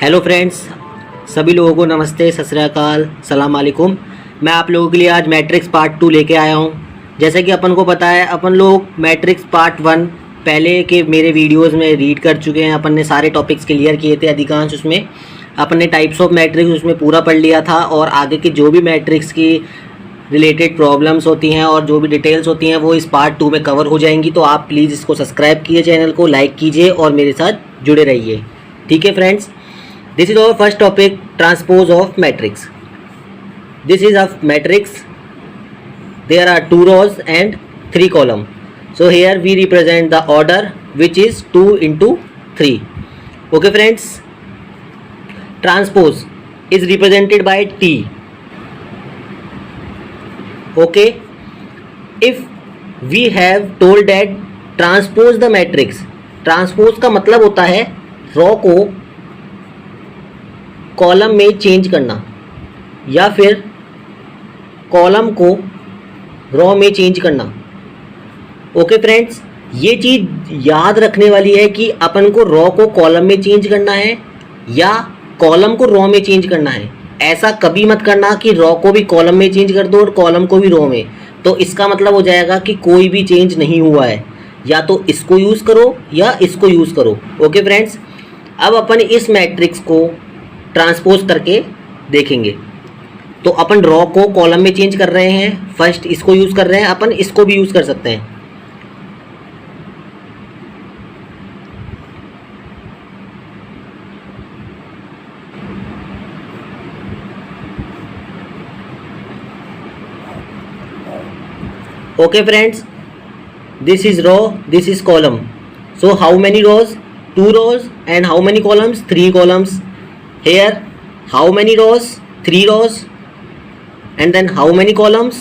Hello friends, सभी लोगों को नमस्ते, सत श्री अकाल, सलाम वालेकुम। मैं आप लोगों के लिए आज मैट्रिक्स पार्ट 2 लेके आया हूँ। जैसे कि अपन को पता है, अपन लोग मैट्रिक्स पार्ट 1 पहले के मेरे वीडियोस में रीड कर चुके हैं। अपन ने सारे टॉपिक्स क्लियर किए थे, अधिकांश उसमें अपन ने टाइप्स ऑफ मैट्रिक्स उसमें पूरा पढ़ लिया था। और आगे की जो भी मैट्रिक्स की रिलेटेड प्रॉब्लम्स होती हैं और जो भी डिटेल्स होती हैं वो इस पार्ट 2 में कवर हो जाएंगी। तो आप प्लीज़ इसको सब्सक्राइब कीजिए, चैनल को लाइक कीजिए और मेरे साथ जुड़े रहिए। ठीक है friends, this is our first topic, transpose of matrix. This is a matrix. There are 2 rows and 3 columns. So here we represent the order which is 2 into 3. Okay friends, transpose is represented by T. Okay, if we have told that transpose the matrix, transpose का मतलब होता है रो को column में change करना या फिर column को रो में चेंज करना। ओके फ्रेंड्स, ये चीज़ याद रखने वाली है कि अपन को रो को कॉलम में चेंज करना है या कॉलम को रो में चेंज करना है। ऐसा कभी मत करना कि रो को भी कॉलम में चेंज कर दो और कॉलम को भी रो में। तो इसका मतलब हो जाएगा कि कोई भी चेंज नहीं हुआ है, या तो इसको यूज़ करो या इसको यूज़ करो। ओके फ्रेंड्स, अब अपन इस मैट्रिक्स को ट्रांसपोज करके देखेंगे। तो अपन रो को कॉलम में चेंज कर रहे हैं, फर्स्ट इसको यूज़ कर रहे हैं, अपन इसको भी यूज़ कर सकते हैं। Okay friends, this is row, this is column. So how many rows? 2 rows. And how many columns? 3 columns. Here how many rows? 3 rows. And then how many columns?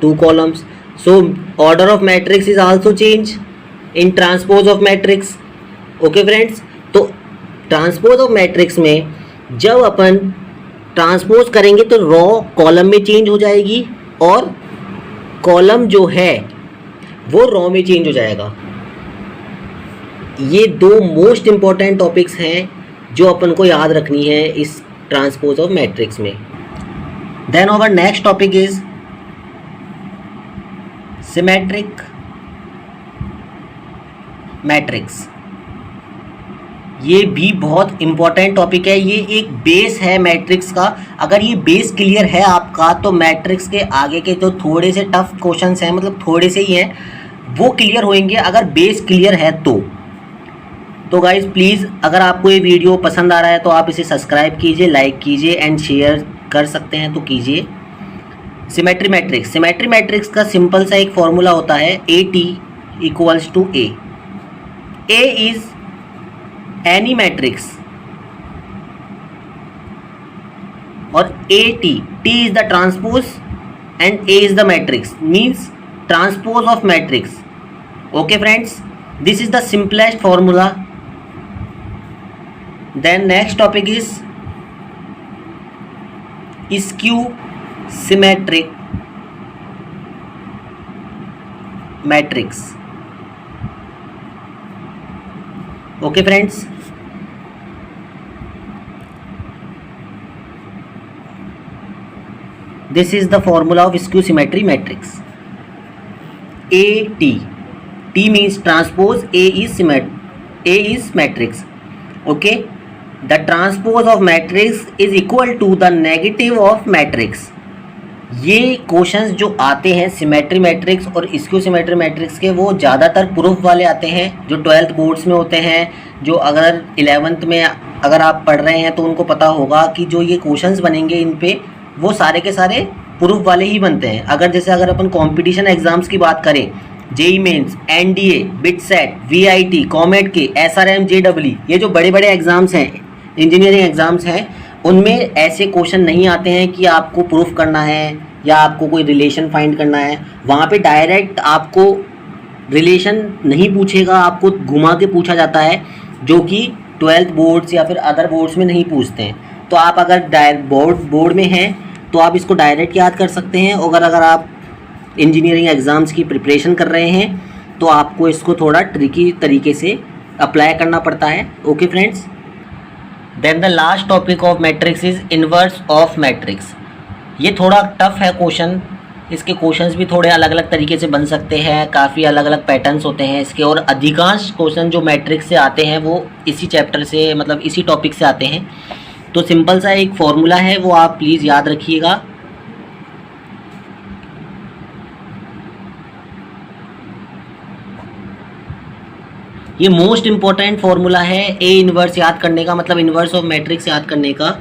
2 columns. So order of matrix is also change in transpose of matrix. Okay friends, तो transpose of matrix में जब अपन transpose करेंगे तो row column में change हो जाएगी और column जो है वो रो में चेंज हो जाएगा। ये 2 मोस्ट इम्पॉर्टेंट टॉपिक्स हैं जो अपन को याद रखनी है इस ट्रांसपोज ऑफ मैट्रिक्स में। Then our next topic is symmetric matrix. ये भी बहुत इम्पॉर्टेंट टॉपिक है, ये एक बेस है मैट्रिक्स का। अगर ये बेस क्लियर है आपका तो मैट्रिक्स के आगे के जो थोड़े से टफ क्वेश्चंस हैं, मतलब थोड़े से ही हैं, वो क्लियर होंगे अगर बेस क्लियर है तो गाइज़ प्लीज़, अगर आपको ये वीडियो पसंद आ रहा है तो आप इसे सब्सक्राइब कीजिए, लाइक कीजिए एंड शेयर कर सकते हैं तो कीजिए। सिमेट्री मैट्रिक्स, सिमेट्री मैट्रिक्स का सिंपल सा एक फॉर्मूला होता है AT equals to A। A is any matrix और AT, T is the transpose and A is the matrix, means transpose of matrix. Okay friends, this is the simplest formula. Then next topic is skew symmetric matrix. Okay friends, this is the formula of skew symmetry matrix. AT, T means transpose, A is matrix. Okay, the transpose of matrix is equal to the negative of matrix. ये questions जो आते हैं symmetry matrix और skew symmetry matrix के, वो ज़्यादातर proof वाले आते हैं जो 12th बोर्ड्स में होते हैं। जो अगर 11th में अगर आप पढ़ रहे हैं तो उनको पता होगा कि जो ये क्वेश्चंस बनेंगे इन पे वो सारे के सारे प्रूफ वाले ही बनते हैं। अगर अपन कंपटीशन एग्जाम्स की बात करें, JEE mains, NDA, BITSAT, VIT, comet के, SRM, JEE, ये जो बड़े बड़े एग्ज़ाम्स हैं, इंजीनियरिंग एग्ज़ाम्स हैं, उनमें ऐसे क्वेश्चन नहीं आते हैं कि आपको प्रूफ करना है या आपको कोई रिलेशन फाइंड करना है। वहाँ पे डायरेक्ट आपको रिलेशन नहीं पूछेगा, आपको घुमा के पूछा जाता है, जो कि 12th बोर्ड्स या फिर अदर बोर्ड्स में नहीं पूछते हैं। तो आप अगर बोर्ड में हैं तो आप इसको डायरेक्ट याद कर सकते हैं। अगर आप इंजीनियरिंग एग्ज़ाम्स की प्रिपरेशन कर रहे हैं तो आपको इसको थोड़ा ट्रिकी तरीके से अप्लाई करना पड़ता है। Okay friends, then the last topic of matrix is inverse of matrix. ये थोड़ा टफ है क्वेश्चन, इसके क्वेश्चंस भी थोड़े अलग अलग तरीके से बन सकते हैं, काफ़ी अलग अलग पैटर्न्स होते हैं इसके, और अधिकांश क्वेश्चन जो मैट्रिक्स से आते हैं वो इसी चैप्टर से, मतलब इसी टॉपिक से आते हैं। तो सिंपल सा एक फॉर्मूला है, वो आप प्लीज़ याद रखिएगा। ये मोस्ट इम्पॉर्टेंट फॉर्मूला है ए इनवर्स याद करने का, मतलब इनवर्स ऑफ मैट्रिक्स याद करने का।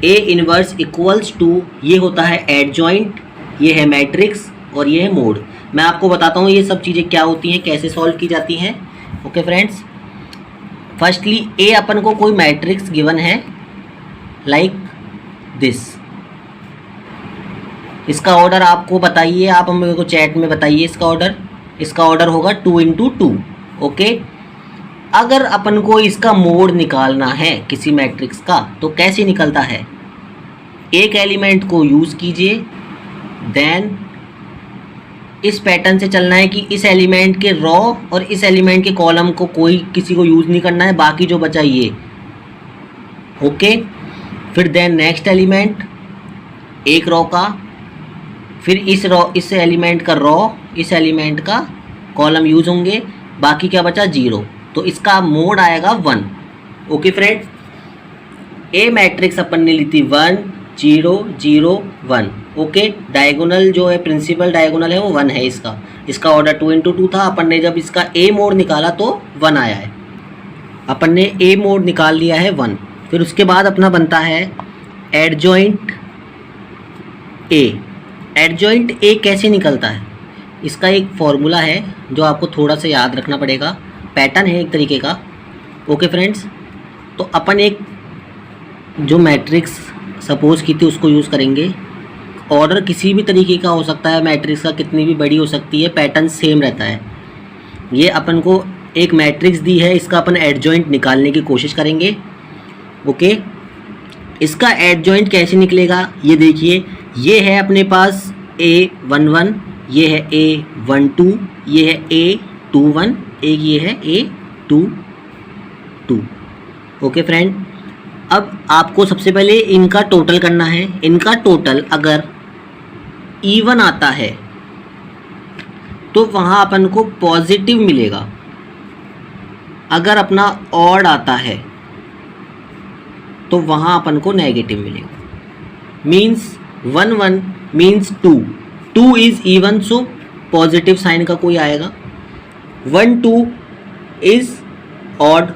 ए इनवर्स इक्वल्स टू, ये होता है एडजॉइंट, ये है मैट्रिक्स और ये है मोड। मैं आपको बताता हूँ ये सब चीज़ें क्या होती हैं, कैसे सॉल्व की जाती हैं। ओके फ्रेंड्स, फर्स्टली ए अपन को कोई मैट्रिक्स गिवन है लाइक दिस, इसका ऑर्डर आपको बताइए, आप मेरे को चैट में बताइए इसका ऑर्डर होगा 2 × 2। ओके, अगर अपन को इसका मोड निकालना है किसी मैट्रिक्स का तो कैसे निकलता है, एक एलिमेंट को यूज़ कीजिए, देन इस पैटर्न से चलना है कि इस एलिमेंट के रॉ और इस एलिमेंट के कॉलम को कोई किसी को यूज़ नहीं करना है, बाकी जो बचा ये। ओके, फिर देन नेक्स्ट एलिमेंट एक रॉ का, फिर इस एलिमेंट का रॉ, इस एलिमेंट का कॉलम यूज़ होंगे, बाकी क्या बचा 0, तो इसका मोड आएगा 1। ओके फ्रेंड्स, ए मैट्रिक्स अपन ने ली थी 1 0 0 1। ओके, डायगोनल जो है, प्रिंसिपल डायगोनल है वो 1 है इसका ऑर्डर 2 × 2 था। अपन ने जब इसका ए मोड निकाला तो 1 आया है, अपन ने ए मोड निकाल लिया है 1। फिर उसके बाद अपना बनता है एडजॉइंट ए। एडजॉइंट ए कैसे निकलता है, इसका एक फॉर्मूला है जो आपको थोड़ा सा याद रखना पड़ेगा, पैटर्न है एक तरीके का। ओके फ्रेंड्स, तो अपन एक जो मैट्रिक्स सपोज की थी उसको यूज़ करेंगे। ऑर्डर किसी भी तरीके का हो सकता है, मैट्रिक्स का कितनी भी बड़ी हो सकती है, पैटर्न सेम रहता है। ये अपन को एक मैट्रिक्स दी है, इसका अपन एडजॉइंट निकालने की कोशिश करेंगे। ओके, इसका एडजॉइंट कैसे निकलेगा ये देखिए, ये है अपने पास A11, ये है A12, ये है A21, एक ये है A22। ओके फ्रेंड, अब आपको सबसे पहले इनका टोटल करना है। इनका टोटल अगर इवन आता है तो वहाँ अपन को पॉजिटिव मिलेगा, अगर अपना ऑड आता है तो वहाँ अपन को नेगेटिव मिलेगा। Means 1 1 means 2 is even, so positive sign का कोई आएगा। 1 2 is odd,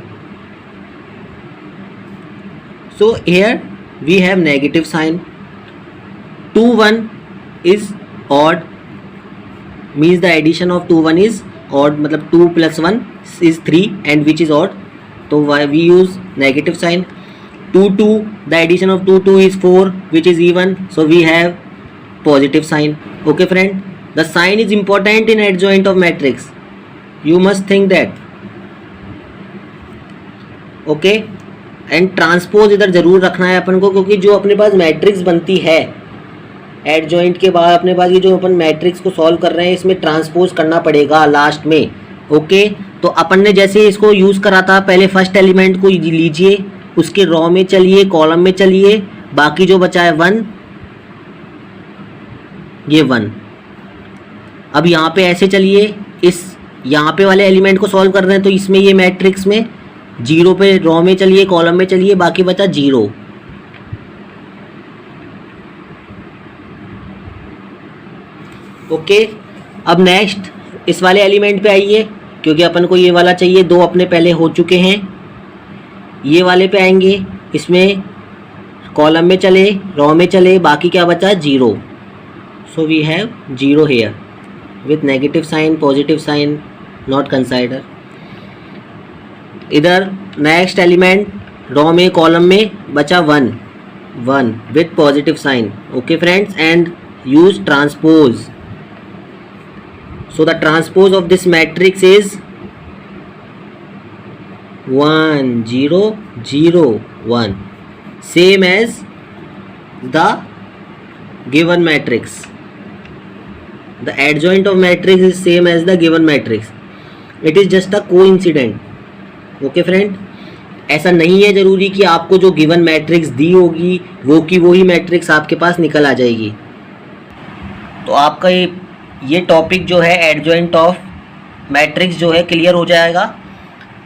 so here we have negative sign. 2 1 is odd, means the addition of 2 1 is odd, मतलब 2 + 1 is 3 and which is odd, so why we use negative sign. 2 2, the addition of 2 2 is 4 which is even, so we have positive sign. Okay friend, the sign is important in adjoint of matrix, you must think that. Okay, and transpose इधर ज़रूर रखना है अपन को, क्योंकि जो अपने पास matrix बनती है एडजॉइंट के बाद, अपने पास ये जो अपन मैट्रिक्स को सॉल्व कर रहे हैं इसमें ट्रांसपोज करना पड़ेगा लास्ट में। ओके, तो अपन ने जैसे इसको यूज़ करा था, पहले फर्स्ट एलिमेंट को लीजिए, उसके रॉ में चलिए, कॉलम में चलिए, बाकी जो बचा है 1, ये 1। अब यहाँ पे ऐसे चलिए, इस यहाँ पे वाले एलिमेंट को सॉल्व कर रहे हैं तो इसमें ये मैट्रिक्स में 0 पे रॉ में चलिए, कॉलम में चलिए, बाकी बचा 0। ओके, अब नेक्स्ट इस वाले एलिमेंट पे आइए, क्योंकि अपन को ये वाला चाहिए, 2 अपने पहले हो चुके हैं। ये वाले पे आएंगे, इसमें कॉलम में चले, रॉ में चले, बाकी क्या बचा 0, so we have 0 here with negative sign, positive sign not consider. इधर नेक्स्ट एलिमेंट रॉ में, कॉलम में बचा 1 1 with positive sign. Okay friends, and use transpose, so the transpose of this matrix is 1 0 0 1, same as the given matrix. The adjoint of matrix is same as the given matrix. It is just a coincidence. Okay friend, ऐसा नहीं है ज़रूरी कि आपको जो given matrix दी होगी वो की वही मैट्रिक्स आपके पास निकल आ जाएगी। तो आपका ये टॉपिक जो है एडजॉइंट ऑफ मैट्रिक्स जो है क्लियर हो जाएगा।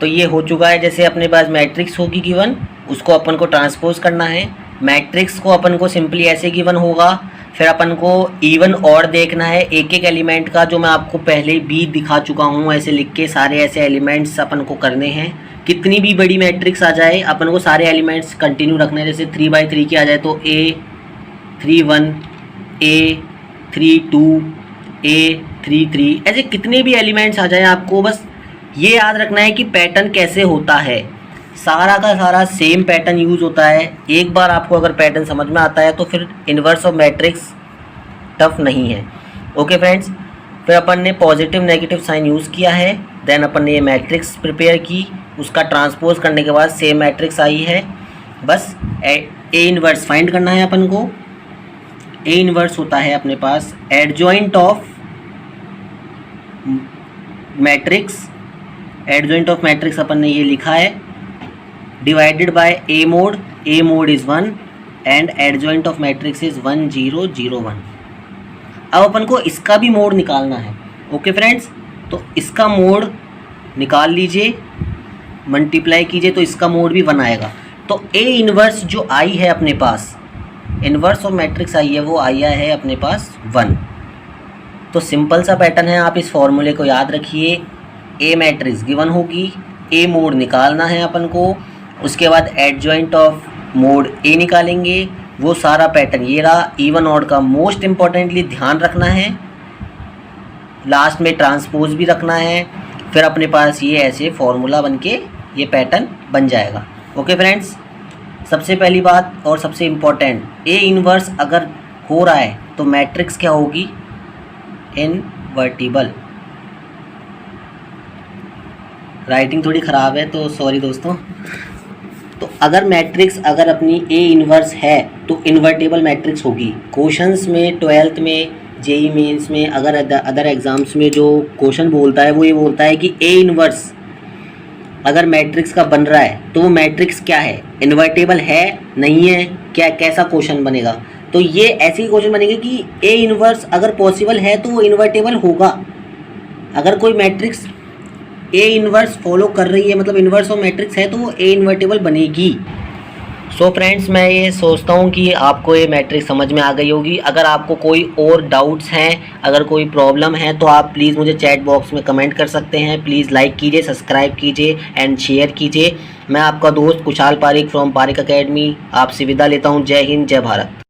तो ये हो चुका है, जैसे अपने पास मैट्रिक्स होगी गिवन, उसको अपन को ट्रांसपोज करना है। मैट्रिक्स को अपन को सिंपली ऐसे गिवन होगा, फिर अपन को इवन और देखना है एक एक एलिमेंट का, जो मैं आपको पहले भी दिखा चुका हूँ। ऐसे लिख के सारे ऐसे एलिमेंट्स अपन को करने हैं। कितनी भी बड़ी मैट्रिक्स आ जाए अपन को सारे एलिमेंट्स कंटिन्यू रखने हैं। जैसे 3×3 की आ जाए तो A3 1, A3 2, A3 3, ऐसे कितने भी एलिमेंट्स आ जाए आपको बस ये याद रखना है कि पैटर्न कैसे होता है। सारा का सारा सेम पैटर्न यूज़ होता है। एक बार आपको अगर पैटर्न समझ में आता है तो फिर इन्वर्स ऑफ मैट्रिक्स टफ नहीं है। ओके फ्रेंड्स, फिर अपन ने पॉजिटिव नेगेटिव साइन यूज़ किया है, देन अपन ने ये मैट्रिक्स प्रिपेयर की, उसका ट्रांसपोज करने के बाद सेम मैट्रिक्स आई है। बस ए इन्वर्स फाइंड करना है अपन को। ए इन्वर्स होता है अपने पास adjoint of matrix. Adjoint of matrix अपन ने ये लिखा है divided by A mod is 1 and adjoint of matrix is 1 0 0 1। अब अपन को इसका भी मोड निकालना है। ओके फ्रेंड्स, तो इसका मोड निकाल लीजिए, मल्टीप्लाई कीजिए तो इसका मोड भी 1 आएगा। तो ए इन्वर्स जो आई है अपने पास, इन्वर्स ऑफ मैट्रिक्स आई है, वो आया है अपने पास 1। तो सिंपल सा पैटर्न है, आप इस फॉर्मूले को याद रखिए। ए मैट्रिक्स गिवन होगी, ए मोड निकालना है अपन को, उसके बाद एडजॉइंट ऑफ मोड ए निकालेंगे। वो सारा पैटर्न ये रहा। इवन ऑड का मोस्ट इम्पॉर्टेंटली ध्यान रखना है, लास्ट में ट्रांसपोज भी रखना है। फिर अपने पास ये ऐसे फॉर्मूला बन के ये पैटर्न बन जाएगा। ओके फ्रेंड्स, सबसे पहली बात और सबसे इम्पॉर्टेंट, ए इन्वर्स अगर हो रहा है तो मैट्रिक्स क्या होगी, इनवर्टिबल। राइटिंग थोड़ी ख़राब है तो सॉरी दोस्तों। तो अगर मैट्रिक्स अगर अपनी ए इन्वर्स है तो इन्वर्टेबल मैट्रिक्स होगी। क्वेश्चंस में 12th में, जेई मेंस में, अगर अदर एग्ज़ाम्स में जो क्वेश्चन बोलता है वो ये बोलता है कि ए इन्वर्स अगर मैट्रिक्स का बन रहा है तो वो मैट्रिक्स क्या है, इन्वर्टेबल है नहीं है, क्या कैसा क्वेश्चन बनेगा। तो ये ऐसे ही क्वेश्चन बनेंगे कि ए इन्वर्स अगर पॉसिबल है तो वो इन्वर्टेबल होगा। अगर कोई मैट्रिक्स ए इन्वर्स फॉलो कर रही है, मतलब इन्वर्स ऑफ मैट्रिक्स है, तो वो ए इन्वर्टेबल बनेगी। सो फ्रेंड्स, मैं ये सोचता हूँ कि आपको ये मैट्रिक्स समझ में आ गई होगी। अगर आपको कोई और डाउट्स हैं, अगर कोई प्रॉब्लम है, तो आप प्लीज़ मुझे चैट बॉक्स में कमेंट कर सकते हैं। प्लीज़ लाइक कीजिए, सब्सक्राइब कीजिए एंड शेयर कीजिए। मैं आपका दोस्त कुशाल पारिक फ्रॉम पारिक अकेडमी आपसे विदा लेता हूँ। जय हिंद, जय भारत।